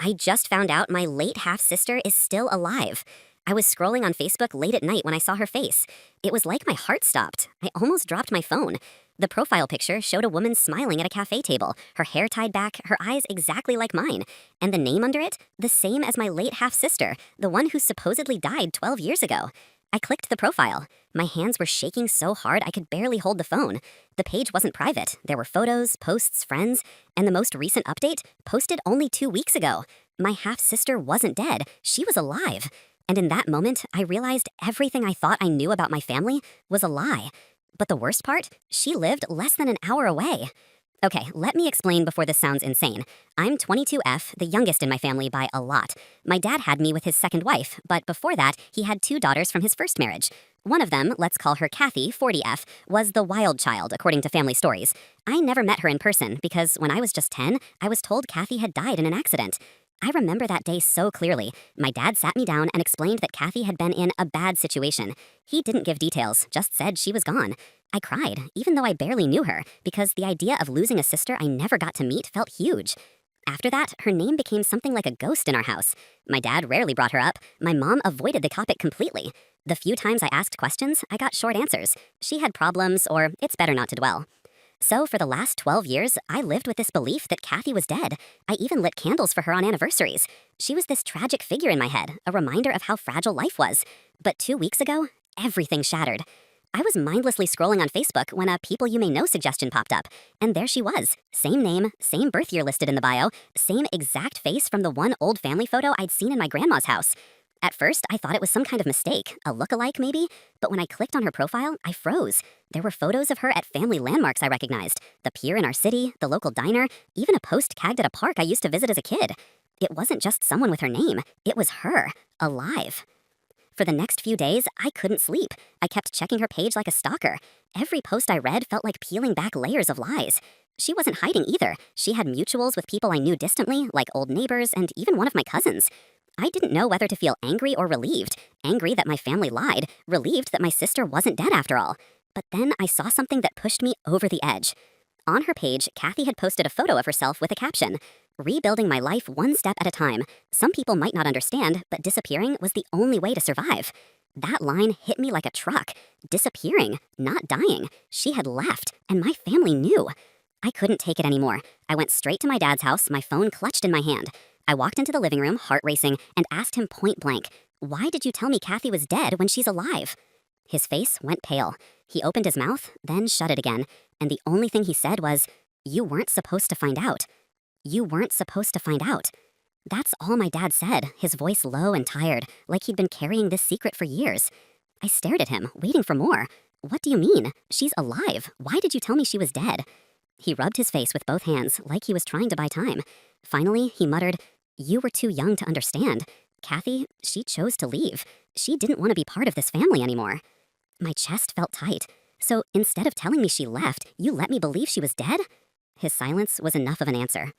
I just found out my late half-sister is still alive. I was scrolling on Facebook late at night when I saw her face. It was like my heart stopped. I almost dropped my phone. The profile picture showed a woman smiling at a cafe table, her hair tied back, her eyes exactly like mine. And the name under it, the same as my late half-sister, the one who supposedly died 12 years ago. I clicked the profile. My hands were shaking so hard I could barely hold the phone. The page wasn't private. There were photos, posts, friends, and the most recent update, posted only 2 weeks ago. My half-sister wasn't dead. She was alive. And in that moment, I realized everything I thought I knew about my family was a lie. But the worst part? She lived less than an hour away. Okay, let me explain before this sounds insane. I'm 22F, the youngest in my family by a lot. My dad had me with his second wife, but before that, he had 2 daughters from his first marriage. One of them, let's call her Kathy, 40F, was the wild child, according to family stories. I never met her in person because when I was just 10, I was told Kathy had died in an accident. I remember that day so clearly. My dad sat me down and explained that Kathy had been in a bad situation. He didn't give details, just said she was gone. I cried, even though I barely knew her, because the idea of losing a sister I never got to meet felt huge. After that, her name became something like a ghost in our house. My dad rarely brought her up. My mom avoided the topic completely. The few times I asked questions, I got short answers. She had problems, or it's better not to dwell. So for the last 12 years, I lived with this belief that Kathy was dead. I even lit candles for her on anniversaries. She was this tragic figure in my head, a reminder of how fragile life was. But 2 weeks ago, everything shattered. I was mindlessly scrolling on Facebook when a People You May Know suggestion popped up. And there she was. Same name, same birth year listed in the bio, same exact face from the one old family photo I'd seen in my grandma's house. At first, I thought it was some kind of mistake, a look-alike maybe, but when I clicked on her profile, I froze. There were photos of her at family landmarks I recognized, the pier in our city, the local diner, even a post tagged at a park I used to visit as a kid. It wasn't just someone with her name, it was her, alive. For the next few days, I couldn't sleep. I kept checking her page like a stalker. Every post I read felt like peeling back layers of lies. She wasn't hiding either. She had mutuals with people I knew distantly, like old neighbors and even one of my cousins. I didn't know whether to feel angry or relieved. Angry that my family lied, relieved that my sister wasn't dead after all. But then I saw something that pushed me over the edge. On her page, Kathy had posted a photo of herself with a caption, "Rebuilding my life one step at a time. Some people might not understand, but disappearing was the only way to survive." That line hit me like a truck. Disappearing, not dying. She had left, and my family knew. I couldn't take it anymore. I went straight to my dad's house, my phone clutched in my hand. I walked into the living room, heart racing, and asked him point blank, "Why did you tell me Kathy was dead when she's alive?" His face went pale. He opened his mouth, then shut it again, and the only thing he said was, "You weren't supposed to find out. You weren't supposed to find out." That's all my dad said, his voice low and tired, like he'd been carrying this secret for years. I stared at him, waiting for more. "What do you mean? She's alive. Why did you tell me she was dead?" He rubbed his face with both hands, like he was trying to buy time. Finally, he muttered, "You were too young to understand. Kathy, she chose to leave. She didn't want to be part of this family anymore." My chest felt tight. "So instead of telling me she left, you let me believe she was dead?" His silence was enough of an answer.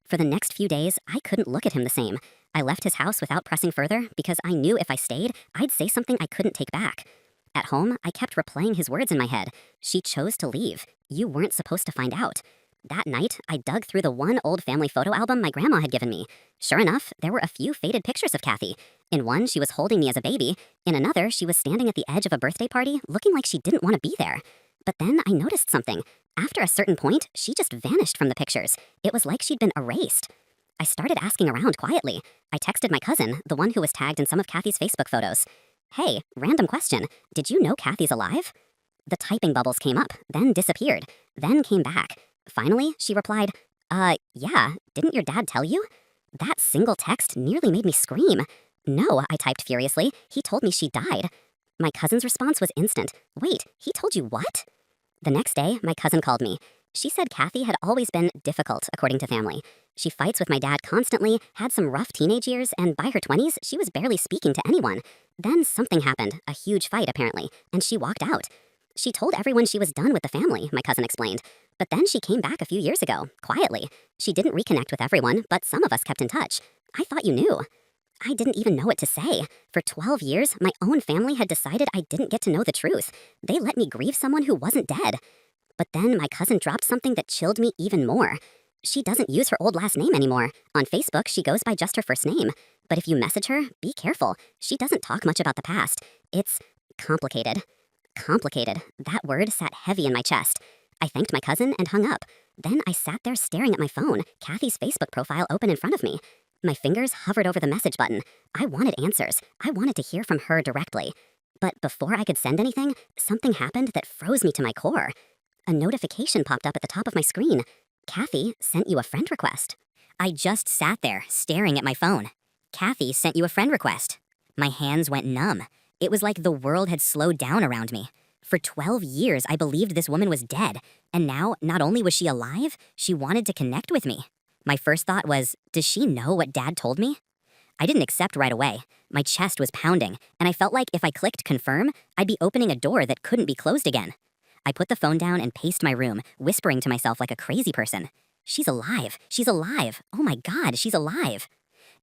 For the next few days, I couldn't look at him the same. I left his house without pressing further because I knew if I stayed, I'd say something I couldn't take back. At home, I kept replaying his words in my head. "She chose to leave. You weren't supposed to find out." That night, I dug through the one old family photo album my grandma had given me. Sure enough, there were a few faded pictures of Kathy. In one, she was holding me as a baby. In another, she was standing at the edge of a birthday party, looking like she didn't want to be there. But then I noticed something. After a certain point, she just vanished from the pictures. It was like she'd been erased. I started asking around quietly. I texted my cousin, the one who was tagged in some of Kathy's Facebook photos. "Hey, random question. Did you know Kathy's alive?" The typing bubbles came up, then disappeared, then came back. Finally, she replied, Yeah, didn't your dad tell you?" That single text nearly made me scream. "No," I typed furiously. "He told me she died." My cousin's response was instant. "Wait, he told you what?" The next day, my cousin called me. She said Kathy had always been difficult, according to family. She fights with my dad constantly, had some rough teenage years, and by her 20s, she was barely speaking to anyone. Then something happened, a huge fight apparently, and she walked out. She told everyone she was done with the family, my cousin explained. But then she came back a few years ago, quietly. She didn't reconnect with everyone, but some of us kept in touch. I thought you knew. I didn't even know what to say. For 12 years, my own family had decided I didn't get to know the truth. They let me grieve someone who wasn't dead. But then my cousin dropped something that chilled me even more. She doesn't use her old last name anymore. On Facebook, she goes by just her first name. But if you message her, be careful. She doesn't talk much about the past. It's complicated. Complicated. That word sat heavy in my chest. I thanked my cousin and hung up. Then I sat there staring at my phone, Kathy's Facebook profile open in front of me. My fingers hovered over the message button. I wanted answers. I wanted to hear from her directly. But before I could send anything, something happened that froze me to my core. A notification popped up at the top of my screen. Kathy sent you a friend request. I just sat there, staring at my phone. Kathy sent you a friend request. My hands went numb. It was like the world had slowed down around me. For 12 years, I believed this woman was dead. And now, not only was she alive, she wanted to connect with me. My first thought was, does she know what Dad told me? I didn't accept right away. My chest was pounding, and I felt like if I clicked confirm, I'd be opening a door that couldn't be closed again. I put the phone down and paced my room, whispering to myself like a crazy person. She's alive. She's alive. Oh my God, she's alive.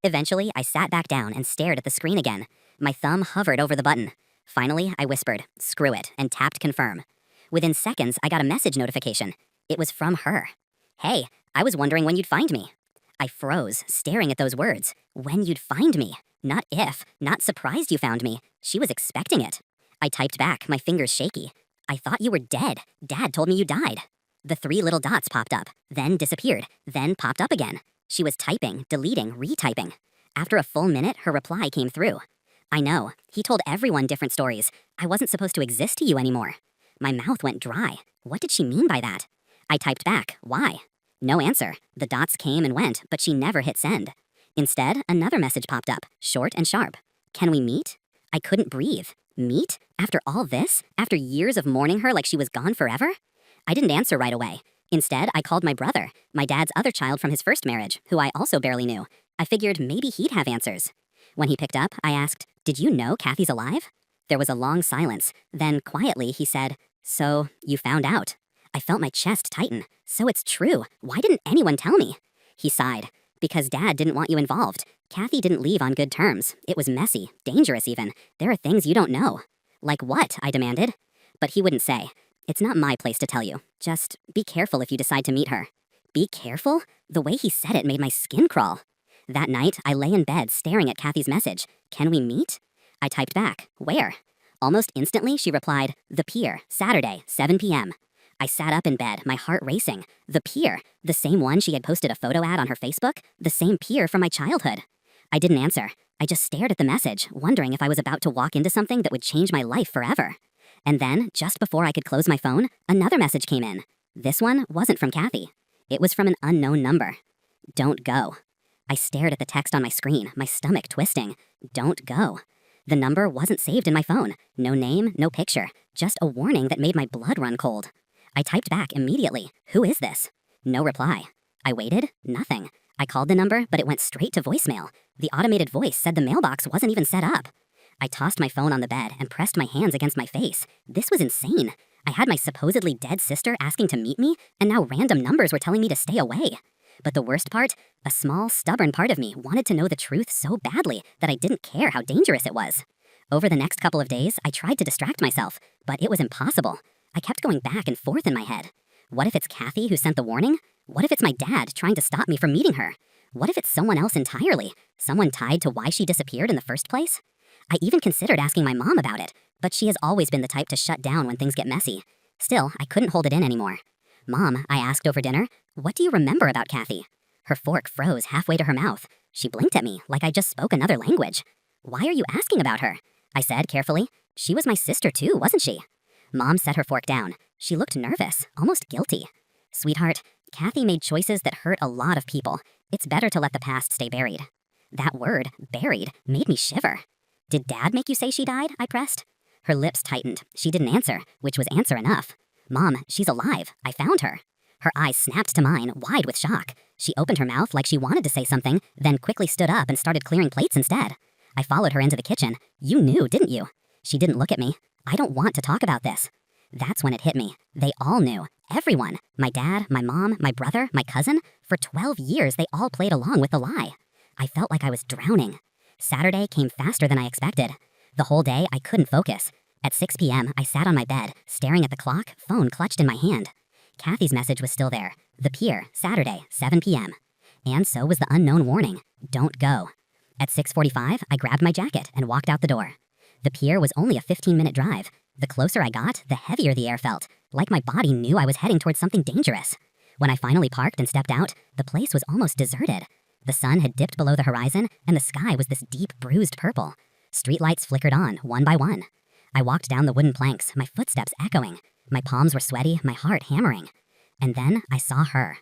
Eventually, I sat back down and stared at the screen again. My thumb hovered over the button. Finally, I whispered, screw it, and tapped confirm. Within seconds, I got a message notification. It was from her. Hey, I was wondering when you'd find me. I froze, staring at those words. When you'd find me. Not if, not surprised you found me. She was expecting it. I typed back, my fingers shaky. I thought you were dead. Dad told me you died. The 3 little dots popped up, then disappeared, then popped up again. She was typing, deleting, retyping. After a full minute, her reply came through. I know. He told everyone different stories. I wasn't supposed to exist to you anymore. My mouth went dry. What did she mean by that? I typed back, why? No answer. The dots came and went, but she never hit send. Instead, another message popped up, short and sharp. Can we meet? I couldn't breathe. Meet? After all this? After years of mourning her like she was gone forever? I didn't answer right away. Instead, I called my brother, my dad's other child from his first marriage, who I also barely knew. I figured maybe he'd have answers. When he picked up, I asked, did you know Kathy's alive? There was a long silence. Then, quietly, he said, so, you found out. I felt my chest tighten. So it's true. Why didn't anyone tell me? He sighed. Because Dad didn't want you involved. Kathy didn't leave on good terms. It was messy, dangerous even. There are things you don't know. Like what? I demanded. But he wouldn't say. It's not my place to tell you. Just be careful if you decide to meet her. Be careful? The way he said it made my skin crawl. That night, I lay in bed staring at Kathy's message. Can we meet? I typed back. Where? Almost instantly, she replied, The Pier, Saturday, 7 p.m. I sat up in bed, my heart racing. The Pier, the same one she had posted a photo at on her Facebook, the same pier from my childhood. I didn't answer. I just stared at the message, wondering if I was about to walk into something that would change my life forever. And then, just before I could close my phone, another message came in. This one wasn't from Kathy. It was from an unknown number. Don't go. I stared at the text on my screen, my stomach twisting. Don't go. The number wasn't saved in my phone. No name, no picture. Just a warning that made my blood run cold. I typed back immediately. Who is this? No reply. I waited. Nothing. I called the number, but it went straight to voicemail. The automated voice said the mailbox wasn't even set up. I tossed my phone on the bed and pressed my hands against my face. This was insane. I had my supposedly dead sister asking to meet me, and now random numbers were telling me to stay away. But the worst part, a small, stubborn part of me wanted to know the truth so badly that I didn't care how dangerous it was. Over the next couple of days, I tried to distract myself, but it was impossible. I kept going back and forth in my head. What if it's Kathy who sent the warning? What if it's my dad trying to stop me from meeting her? What if it's someone else entirely? Someone tied to why she disappeared in the first place? I even considered asking my mom about it, but she has always been the type to shut down when things get messy. Still, I couldn't hold it in anymore. Mom, I asked over dinner, what do you remember about Kathy? Her fork froze halfway to her mouth. She blinked at me like I just spoke another language. Why are you asking about her? I said carefully. She was my sister too, wasn't she? Mom set her fork down. She looked nervous, almost guilty. Sweetheart, Kathy made choices that hurt a lot of people. It's better to let the past stay buried. That word, buried, made me shiver. Did Dad make you say she died? I pressed. Her lips tightened. She didn't answer, which was answer enough. Mom, she's alive. I found her. Her eyes snapped to mine, wide with shock. She opened her mouth like she wanted to say something, then quickly stood up and started clearing plates instead. I followed her into the kitchen. You knew, didn't you? She didn't look at me. I don't want to talk about this. That's when it hit me. They all knew. Everyone. My dad, my mom, my brother, my cousin. For 12 years, they all played along with the lie. I felt like I was drowning. Saturday came faster than I expected. The whole day, I couldn't focus. At 6 p.m., I sat on my bed, staring at the clock, phone clutched in my hand. Kathy's message was still there. The pier, Saturday, 7 p.m. And so was the unknown warning. Don't go. At 6:45, I grabbed my jacket and walked out the door. The pier was only a 15-minute drive. The closer I got, the heavier the air felt, like my body knew I was heading towards something dangerous. When I finally parked and stepped out, the place was almost deserted. The sun had dipped below the horizon, and the sky was this deep, bruised purple. Streetlights flickered on, one by one. I walked down the wooden planks, my footsteps echoing. My palms were sweaty, my heart hammering. And then I saw her.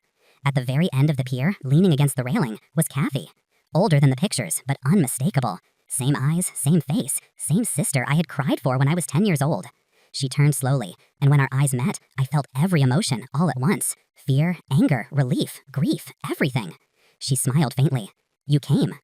At the very end of the pier, leaning against the railing, was Kathy. Older than the pictures, but unmistakable. Same eyes, same face, same sister I had cried for when I was 10 years old. She turned slowly, and when our eyes met, I felt every emotion all at once. Fear, anger, relief, grief, everything. She smiled faintly. You came.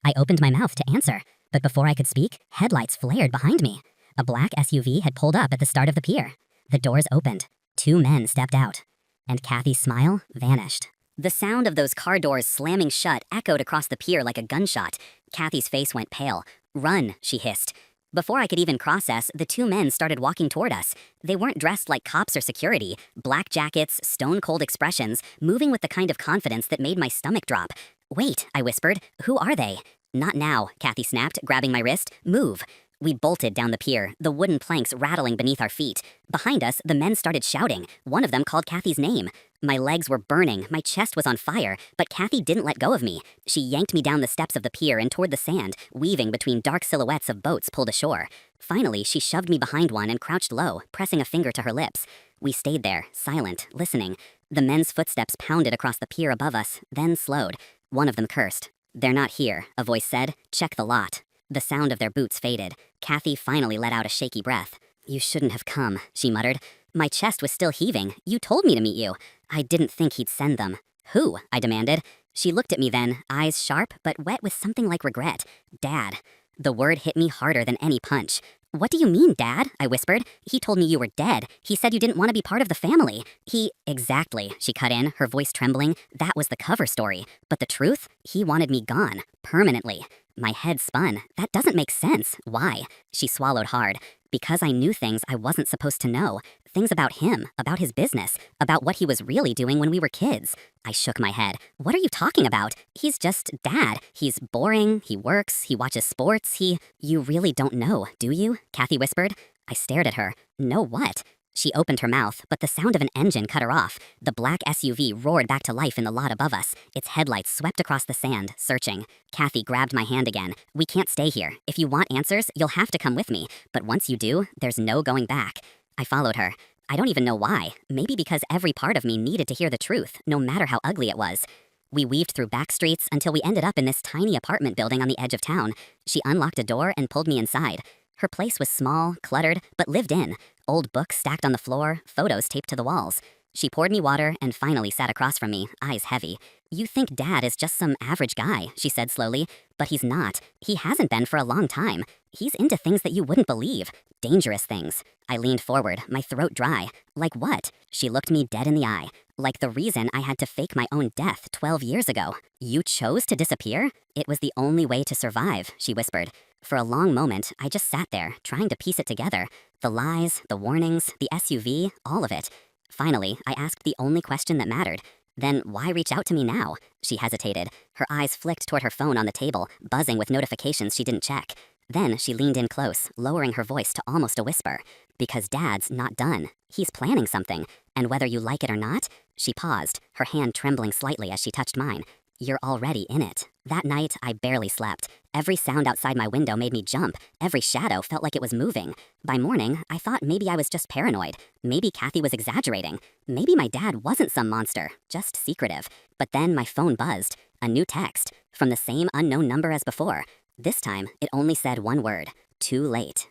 I opened my mouth to answer, but before I could speak, headlights flared behind me. A black SUV had pulled up at the start of the pier. The doors opened. 2 men stepped out. And Kathy's smile vanished. The sound of those car doors slamming shut echoed across the pier like a gunshot. Kathy's face went pale. Run, she hissed. Before I could even process, the 2 men started walking toward us. They weren't dressed like cops or security. Black jackets, stone-cold expressions, moving with the kind of confidence that made my stomach drop. Wait, I whispered. Who are they? Not now, Kathy snapped, grabbing my wrist. Move. We bolted down the pier, the wooden planks rattling beneath our feet. Behind us, the men started shouting. One of them called Kathy's name. My legs were burning, my chest was on fire, but Kathy didn't let go of me. She yanked me down the steps of the pier and toward the sand, weaving between dark silhouettes of boats pulled ashore. Finally, she shoved me behind one and crouched low, pressing a finger to her lips. We stayed there, silent, listening. The men's footsteps pounded across the pier above us, then slowed. One of them cursed. They're not here, a voice said. Check the lot. The sound of their boots faded. Kathy finally let out a shaky breath. You shouldn't have come, she muttered. My chest was still heaving. You told me to meet you. I didn't think he'd send them. Who? I demanded. She looked at me then, eyes sharp but wet with something like regret. Dad. The word hit me harder than any punch. What do you mean, Dad? I whispered. He told me you were dead. He said you didn't want to be part of the family. Exactly, she cut in, her voice trembling. That was the cover story. But the truth? He wanted me gone. Permanently. My head spun. That doesn't make sense. Why? She swallowed hard. Because I knew things I wasn't supposed to know. Things about him, about his business, about what he was really doing when we were kids. I shook my head. What are you talking about? He's just Dad. He's boring, he works, he watches sports, You really don't know, do you? Kathy whispered. I stared at her. Know what? She opened her mouth, but the sound of an engine cut her off. The black SUV roared back to life in the lot above us. Its headlights swept across the sand, searching. Kathy grabbed my hand again. We can't stay here. If you want answers, you'll have to come with me. But once you do, there's no going back. I followed her. I don't even know why. Maybe because every part of me needed to hear the truth, no matter how ugly it was. We weaved through back streets until we ended up in this tiny apartment building on the edge of town. She unlocked a door and pulled me inside. Her place was small, cluttered, but lived in. Old books stacked on the floor, photos taped to the walls. She poured me water and finally sat across from me, eyes heavy. You think Dad is just some average guy, she said slowly. But he's not. He hasn't been for a long time. He's into things that you wouldn't believe. Dangerous things. I leaned forward, my throat dry. Like what? She looked me dead in the eye. Like the reason I had to fake my own death 12 years ago. You chose to disappear? It was the only way to survive, she whispered. For a long moment, I just sat there, trying to piece it together. The lies, the warnings, the SUV, all of it. Finally, I asked the only question that mattered. Then why reach out to me now? She hesitated. Her eyes flicked toward her phone on the table, buzzing with notifications she didn't check. Then she leaned in close, lowering her voice to almost a whisper. Because Dad's not done. He's planning something. And whether you like it or not, she paused, her hand trembling slightly as she touched mine. You're already in it. That night, I barely slept. Every sound outside my window made me jump. Every shadow felt like it was moving. By morning, I thought maybe I was just paranoid. Maybe Kathy was exaggerating. Maybe my dad wasn't some monster, just secretive. But then my phone buzzed. A new text. From the same unknown number as before. This time, it only said one word. Too late.